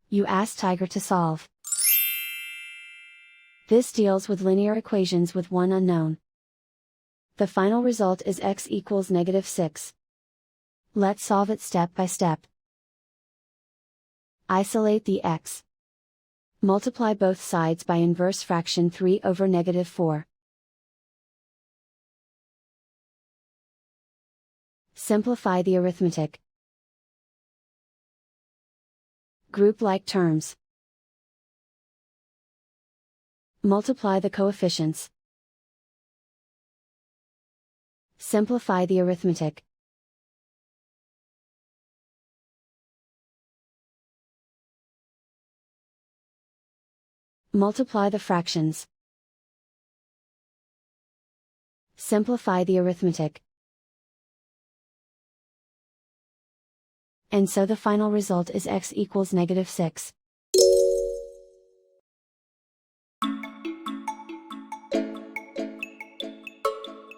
You ask Tiger to solve. This deals with linear equations with one unknown. The final result is x equals -6. Let's solve it step by step. Isolate the x. Multiply both sides by inverse fraction 3 over -4. Simplify the arithmetic. Group like terms. Multiply the coefficients. Simplify the arithmetic. Multiply the fractions. Simplify the arithmetic. And so the final result is x equals -6.